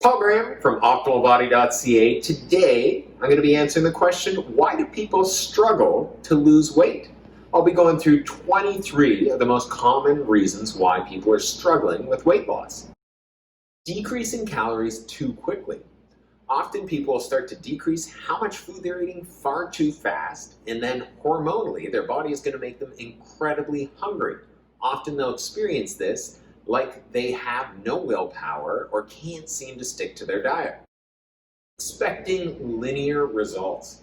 Paul Graham from OptimalBody.ca. Today, I'm going to be answering the question, why do people struggle to lose weight? I'll be going through 23 of the most common reasons why people are struggling with weight loss. Decreasing calories too quickly. Often people will start to decrease how much food they're eating far too fast, and then hormonally, their body is going to make them incredibly hungry. Often they'll experience this like they have no willpower or can't seem to stick to their diet. Expecting linear results.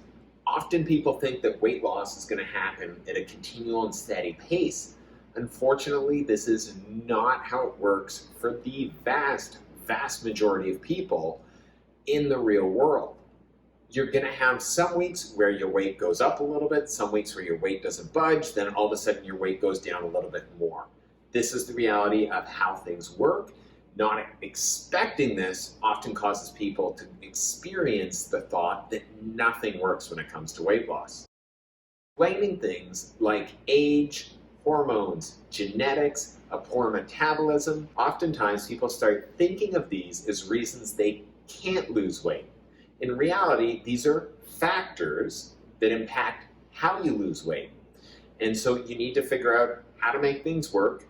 Often people think that weight loss is going to happen at a continual and steady pace. Unfortunately, this is not how it works for the vast majority of people in the real world. You're going to have some weeks where your weight goes up a little bit, some weeks where your weight doesn't budge, then all of a sudden your weight goes down a little bit more. This is the reality of how things work. Not expecting this often causes people to experience the thought that nothing works when it comes to weight loss. Blaming things like age, hormones, genetics, a poor metabolism, oftentimes people start thinking of these as reasons they can't lose weight. In reality, these are factors that impact how you lose weight. And so you need to figure out how to make things work,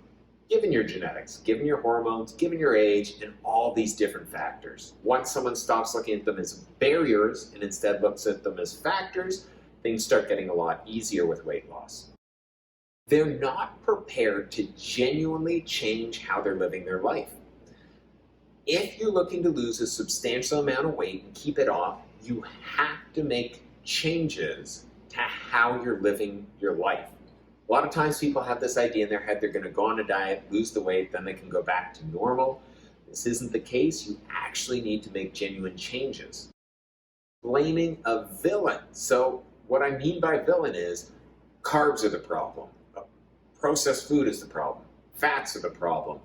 given your genetics, given your hormones, given your age, and all these different factors. Once someone stops looking at them as barriers and instead looks at them as factors, things start getting a lot easier with weight loss. They're not prepared to genuinely change how they're living their life. If you're looking to lose a substantial amount of weight and keep it off, you have to make changes to how you're living your life. A lot of times people have this idea in their head they're going to go on a diet, lose the weight, then they can go back to normal. This isn't the case. You actually need to make genuine changes. Blaming a villain. So what I mean by villain is carbs are the problem. Processed food is the problem. Fats are the problem.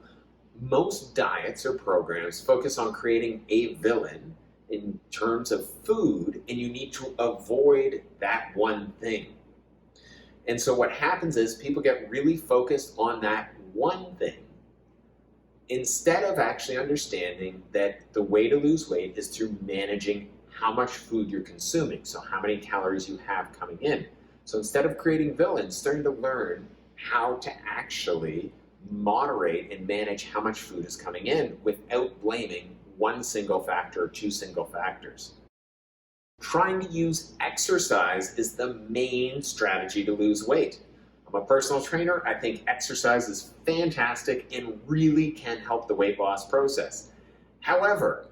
Most diets or programs focus on creating a villain in terms of food, and you need to avoid that one thing. And so what happens is people get really focused on that one thing instead of actually understanding that the way to lose weight is through managing how much food you're consuming, so how many calories you have coming in. So instead of creating villains, starting to learn how to actually moderate and manage how much food is coming in without blaming one single factor or two single factors. Trying to use exercise is the main strategy to lose weight. I'm a personal trainer. I think exercise is fantastic and really can help the weight loss process. However,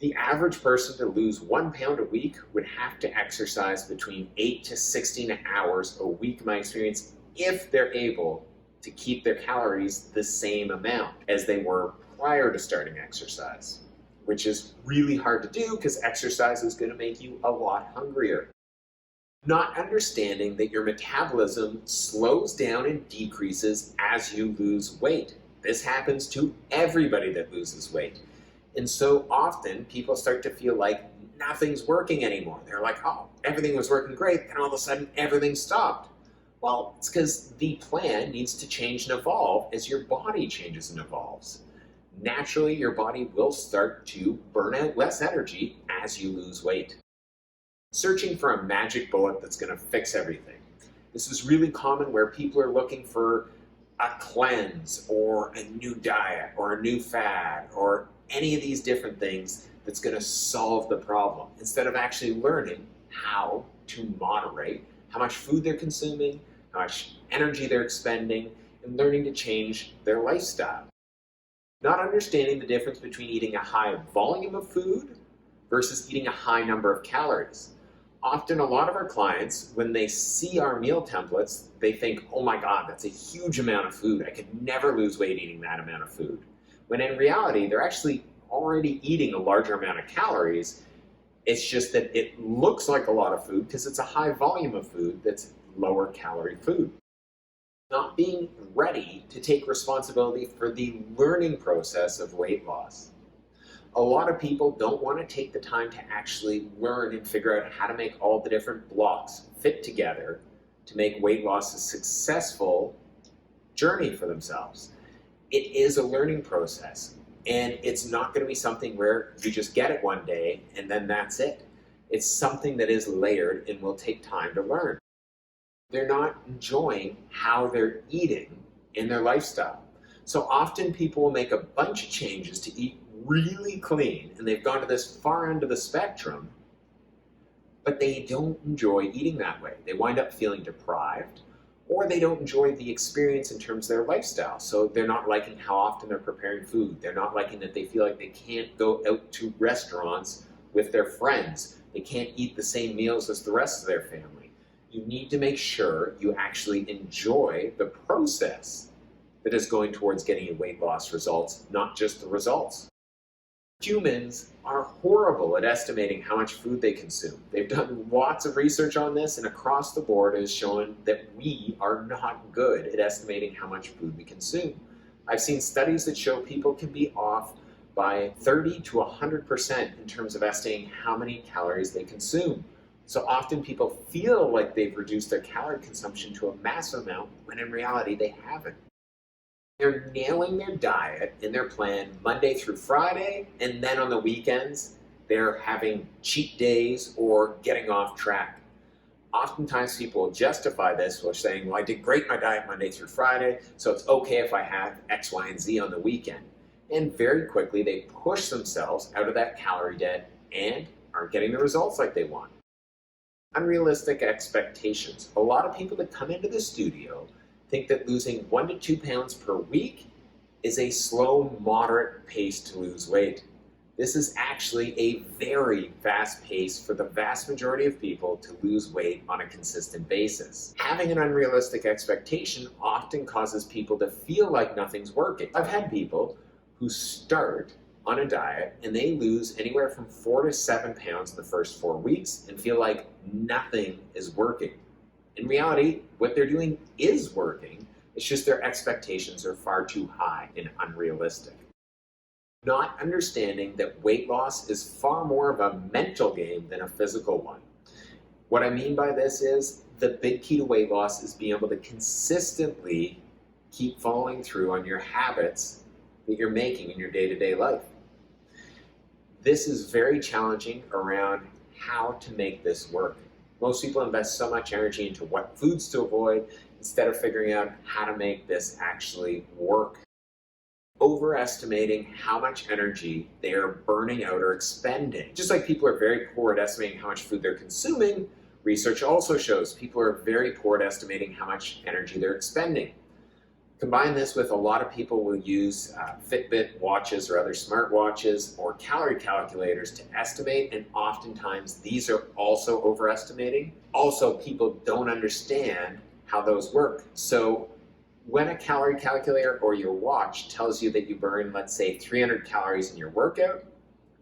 the average person to lose 1 pound a week would have to exercise between 8 to 16 hours a week, in my experience, if they're able to keep their calories the same amount as they were prior to starting exercise, which is really hard to do because exercise is going to make you a lot hungrier. Not understanding that your metabolism slows down and decreases as you lose weight. This happens to everybody that loses weight. And so often people start to feel like nothing's working anymore. They're like, oh, everything was working great, then all of a sudden everything stopped. Well, it's because the plan needs to change and evolve as your body changes and evolves. Naturally, your body will start to burn out less energy as you lose weight. Searching for a magic bullet that's going to fix everything. This is really common where people are looking for a cleanse or a new diet or a new fad or any of these different things that's going to solve the problem instead of actually learning how to moderate how much food they're consuming, how much energy they're expending, and learning to change their lifestyle. Not understanding the difference between eating a high volume of food versus eating a high number of calories. Often a lot of our clients, when they see our meal templates, they think, oh my God, that's a huge amount of food. I could never lose weight eating that amount of food. When in reality, they're actually already eating a larger amount of calories. It's just that it looks like a lot of food because it's a high volume of food that's lower calorie food. Not being ready to take responsibility for the learning process of weight loss. A lot of people don't want to take the time to actually learn and figure out how to make all the different blocks fit together to make weight loss a successful journey for themselves. It is a learning process. And it's not going to be something where you just get it one day and then that's it. It's something that is layered and will take time to learn. They're not enjoying how they're eating in their lifestyle. So often people will make a bunch of changes to eat really clean, and they've gone to this far end of the spectrum, but they don't enjoy eating that way. They wind up feeling deprived, or they don't enjoy the experience in terms of their lifestyle. So they're not liking how often they're preparing food. They're not liking that they feel like they can't go out to restaurants with their friends. They can't eat the same meals as the rest of their family. You need to make sure you actually enjoy the process that is going towards getting you weight loss results, not just the results. Humans are horrible at estimating how much food they consume. They've done lots of research on this, and across the board has shown that we are not good at estimating how much food we consume. I've seen studies that show people can be off by 30 to 100% in terms of estimating how many calories they consume. So often people feel like they've reduced their calorie consumption to a massive amount, when in reality they haven't. They're nailing their diet and their plan Monday through Friday, and then on the weekends, they're having cheat days or getting off track. Oftentimes people justify this by saying, well, I did great in my diet Monday through Friday, so it's okay if I have X, Y, and Z on the weekend. And very quickly, they push themselves out of that calorie debt and aren't getting the results like they want. Unrealistic expectations. A lot of people that come into the studio think that losing 1 to 2 pounds per week is a slow, moderate pace to lose weight. This is actually a very fast pace for the vast majority of people to lose weight on a consistent basis. Having an unrealistic expectation often causes people to feel like nothing's working. I've had people who start on a diet and they lose anywhere from 4 to 7 pounds in the first 4 weeks and feel like nothing is working. In reality, what they're doing is working. It's just their expectations are far too high and unrealistic. Not understanding that weight loss is far more of a mental game than a physical one. What I mean by this is the big key to weight loss is being able to consistently keep following through on your habits that you're making in your day-to-day life. This is very challenging around how to make this work. Most people invest so much energy into what foods to avoid instead of figuring out how to make this actually work. Overestimating how much energy they are burning out or expending. Just like people are very poor at estimating how much food they're consuming, research also shows people are very poor at estimating how much energy they're expending. Combine this with a lot of people will use Fitbit watches or other smartwatches or calorie calculators to estimate, and oftentimes these are also overestimating. Also, people don't understand how those work. So when a calorie calculator or your watch tells you that you burn, let's say, 300 calories in your workout,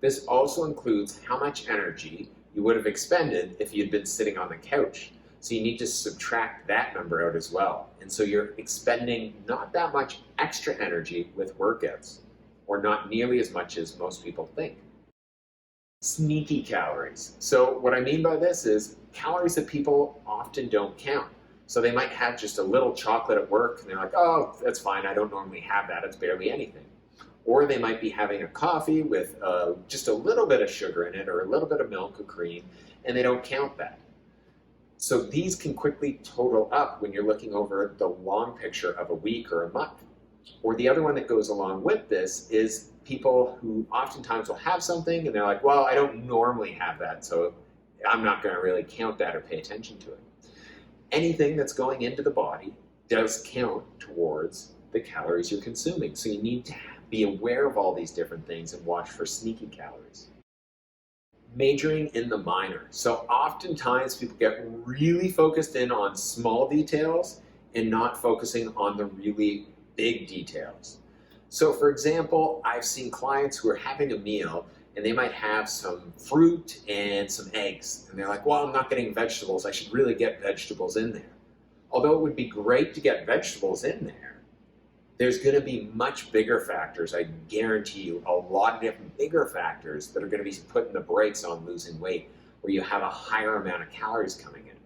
this also includes how much energy you would have expended if you'd been sitting on the couch. So you need to subtract that number out as well. And so you're expending not that much extra energy with workouts, or not nearly as much as most people think. Sneaky calories. So what I mean by this is calories that people often don't count. So they might have just a little chocolate at work and they're like, oh, that's fine, I don't normally have that, it's barely anything. Or they might be having a coffee with just a little bit of sugar in it or a little bit of milk or cream, and they don't count that. So these can quickly total up when you're looking over the long picture of a week or a month. Or the other one that goes along with this is people who oftentimes will have something and they're like, well, I don't normally have that, so I'm not going to really count that or pay attention to it. Anything that's going into the body does count towards the calories you're consuming. So you need to be aware of all these different things and watch for sneaky calories. Majoring in the minor. So oftentimes people get really focused in on small details and not focusing on the really big details. So for example, I've seen clients who are having a meal and they might have some fruit and some eggs. And they're like, well, I'm not getting vegetables. I should really get vegetables in there. Although it would be great to get vegetables in there, there's going to be much bigger factors. I guarantee you a lot of different bigger factors that are going to be putting the brakes on losing weight, where you have a higher amount of calories coming in.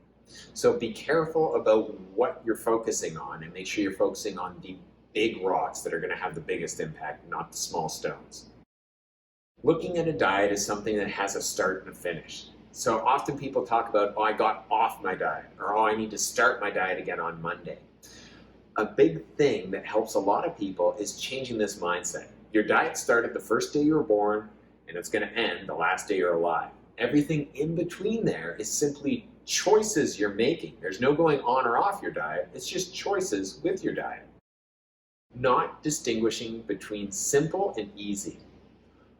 So be careful about what you're focusing on and make sure you're focusing on the big rocks that are going to have the biggest impact, not the small stones. Looking at a diet is something that has a start and a finish. So often people talk about, oh, I got off my diet, or oh, I need to start my diet again on Monday. A big thing that helps a lot of people is changing this mindset. Your diet started the first day you were born, and it's going to end the last day you're alive. Everything in between there is simply choices you're making. There's no going on or off your diet. It's just choices with your diet. Not distinguishing between simple and easy.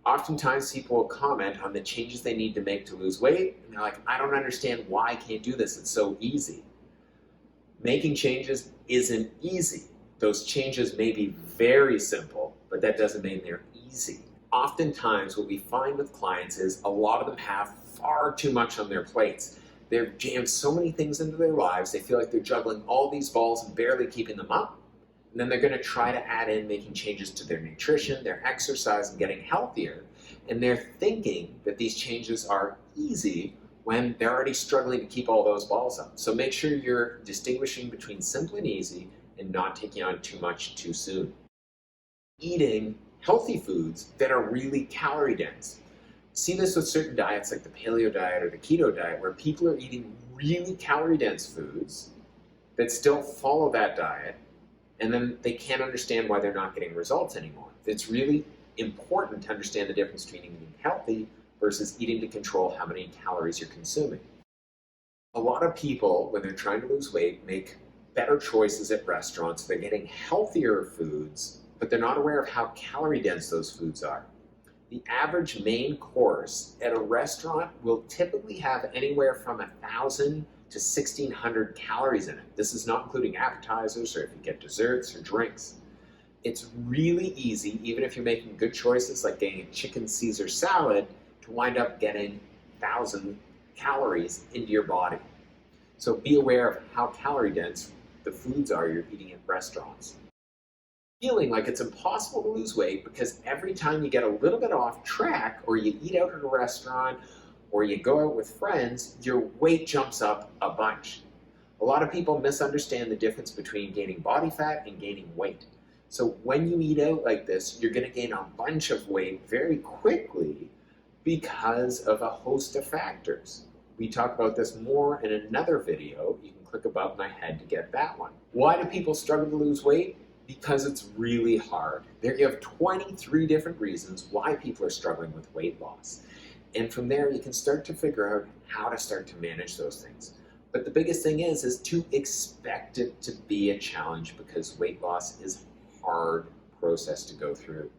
Oftentimes people will comment on the changes they need to make to lose weight, and they're like, I don't understand why I can't do this. It's so easy. Making changes isn't easy. Those changes may be very simple, but that doesn't mean they're easy. Oftentimes what we find with clients is a lot of them have far too much on their plates. They've jammed so many things into their lives, they feel like they're juggling all these balls and barely keeping them up. And then they're going to try to add in making changes to their nutrition, their exercise, and getting healthier. And they're thinking that these changes are easy when they're already struggling to keep all those balls up. So make sure you're distinguishing between simple and easy and not taking on too much too soon. Eating healthy foods that are really calorie dense. See this with certain diets like the paleo diet or the keto diet, where people are eating really calorie dense foods that still follow that diet, and then they can't understand why they're not getting results anymore. It's really important to understand the difference between eating healthy versus eating to control how many calories you're consuming. A lot of people, when they're trying to lose weight, make better choices at restaurants. They're getting healthier foods, but they're not aware of how calorie dense those foods are. The average main course at a restaurant will typically have anywhere from 1,000 to 1,600 calories in it. This is not including appetizers or if you get desserts or drinks. It's really easy, even if you're making good choices like getting a chicken Caesar salad, to wind up getting 1,000 calories into your body. So be aware of how calorie dense the foods are you're eating at restaurants. Feeling like it's impossible to lose weight because every time you get a little bit off track, or you eat out at a restaurant, or you go out with friends, your weight jumps up a bunch. A lot of people misunderstand the difference between gaining body fat and gaining weight. So when you eat out like this, you're going to gain a bunch of weight very quickly because of a host of factors. We talk about this more in another video. You can click above my head to get that one. Why do people struggle to lose weight? Because it's really hard. There you have 23 different reasons why people are struggling with weight loss. And from there, you can start to figure out how to start to manage those things. But the biggest thing is to expect it to be a challenge, because weight loss is a hard process to go through.